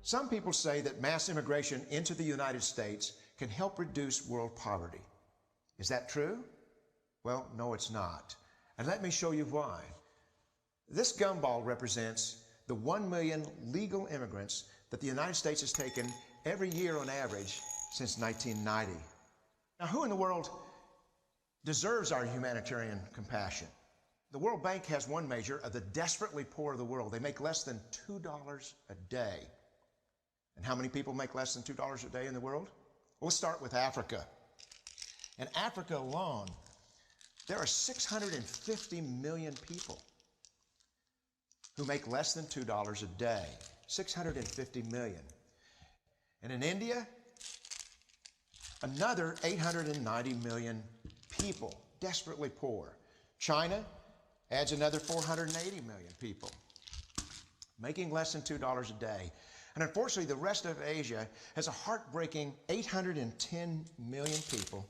Some people say that mass immigration into the United States can help reduce world poverty. Is that true? Well, no, it's not. And let me show you why. This gumball represents the 1 million legal immigrants that the United States has taken every year on average since 1990. Now, who in the world deserves our humanitarian compassion? The World Bank has one measure of the desperately poor of the world. They make less than $2 a day. And how many people make less than $2 a day in the world? Well, let's start with Africa. In Africa alone, there are 650 million people who make less than $2 a day. 650 million. And in India, another 890 million people, desperately poor. China adds another 480 million people, making less than $2 a day. And unfortunately, the rest of Asia has a heartbreaking 810 million people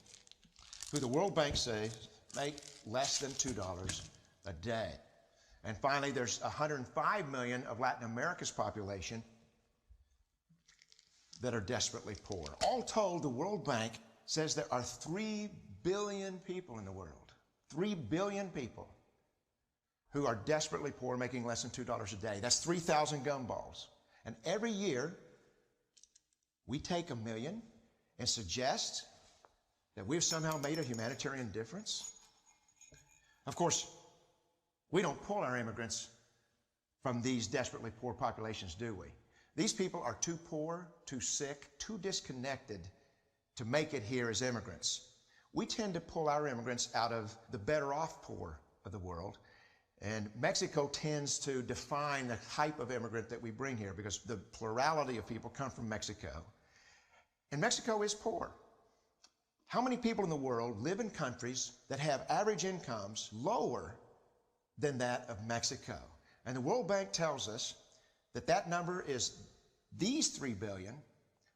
who the World Bank says make less than $2 a day. And finally, there's 105 million of Latin America's population that are desperately poor. All told, the World Bank says there are 3 billion people in the world. 3 billion people who are desperately poor, making less than $2 a day. That's 3,000 gumballs. And every year, we take 1 million and suggest that we've somehow made a humanitarian difference. Of course, we don't pull our immigrants from these desperately poor populations, do we? These people are too poor, too sick, too disconnected to make it here as immigrants. We tend to pull our immigrants out of the better off poor of the world. And Mexico tends to define the type of immigrant that we bring here because the plurality of people come from Mexico. And Mexico is poor. How many people in the world live in countries that have average incomes lower than that of Mexico? And the World Bank tells us that that number is these 3 billion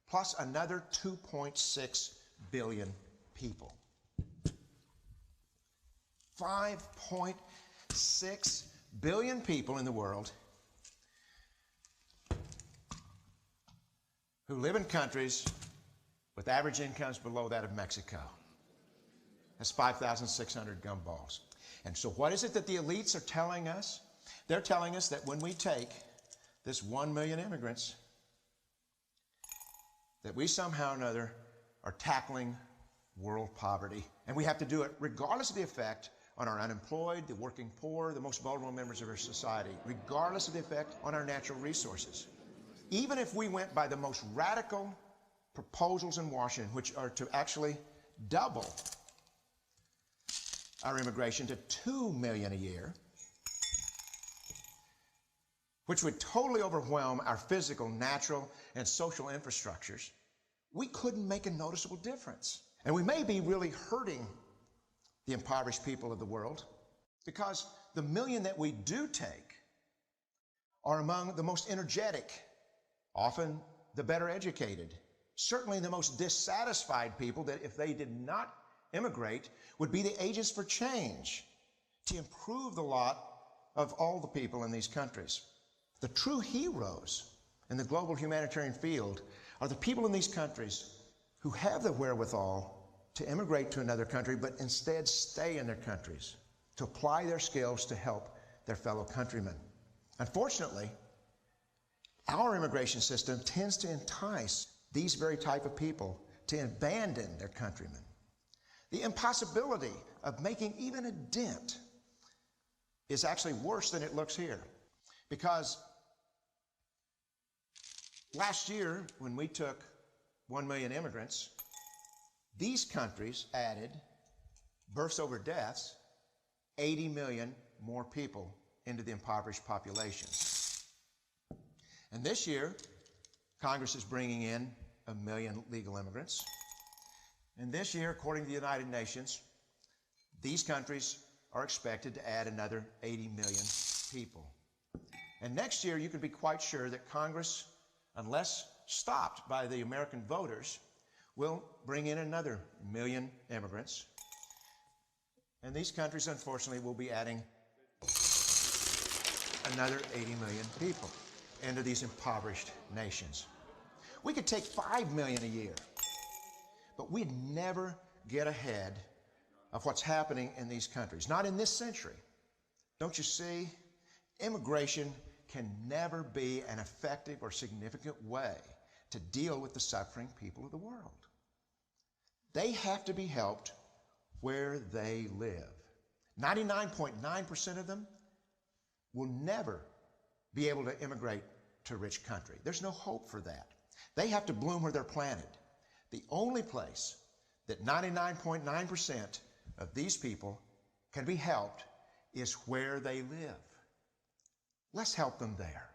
plus another 2.6 billion people. 5.6 billion people in the world who live in countries with average incomes below that of Mexico. That's 5,600 gumballs. And so what is it that the elites are telling us? They're telling us that when we take this 1 million immigrants, that we somehow or another are tackling world poverty. And we have to do it regardless of the effect on our unemployed, the working poor, the most vulnerable members of our society, regardless of the effect on our natural resources. Even if we went by the most radical proposals in Washington, which are to actually double our immigration to 2 million a year, which would totally overwhelm our physical, natural, and social infrastructures, we couldn't make a noticeable difference. And we may be really hurting the impoverished people of the world because the million that we do take are among the most energetic, often the better educated, certainly the most dissatisfied people that if they did not immigrate would be the agents for change to improve the lot of all the people in these countries. The true heroes in the global humanitarian field are the people in these countries who have the wherewithal to immigrate to another country, but instead stay in their countries to apply their skills to help their fellow countrymen. Unfortunately, our immigration system tends to entice these very type of people to abandon their countrymen. The impossibility of making even a dent is actually worse than it looks here. Because last year, when we took 1 million immigrants, these countries added, births over deaths, 80 million more people into the impoverished population. And this year, Congress is bringing in 1 million legal immigrants. And this year, according to the United Nations, these countries are expected to add another 80 million people. And next year, you can be quite sure that Congress, unless stopped by the American voters, will bring in another 1 million immigrants. And these countries, unfortunately, will be adding another 80 million people into these impoverished nations. We could take 5 million a year. But we'd never get ahead of what's happening in these countries. Not in this century. Don't you see? Immigration can never be an effective or significant way to deal with the suffering people of the world. They have to be helped where they live. 99.9% of them will never be able to immigrate to a rich country. There's no hope for that. They have to bloom where they're planted. The only place that 99.9% of these people can be helped is where they live. Let's help them there.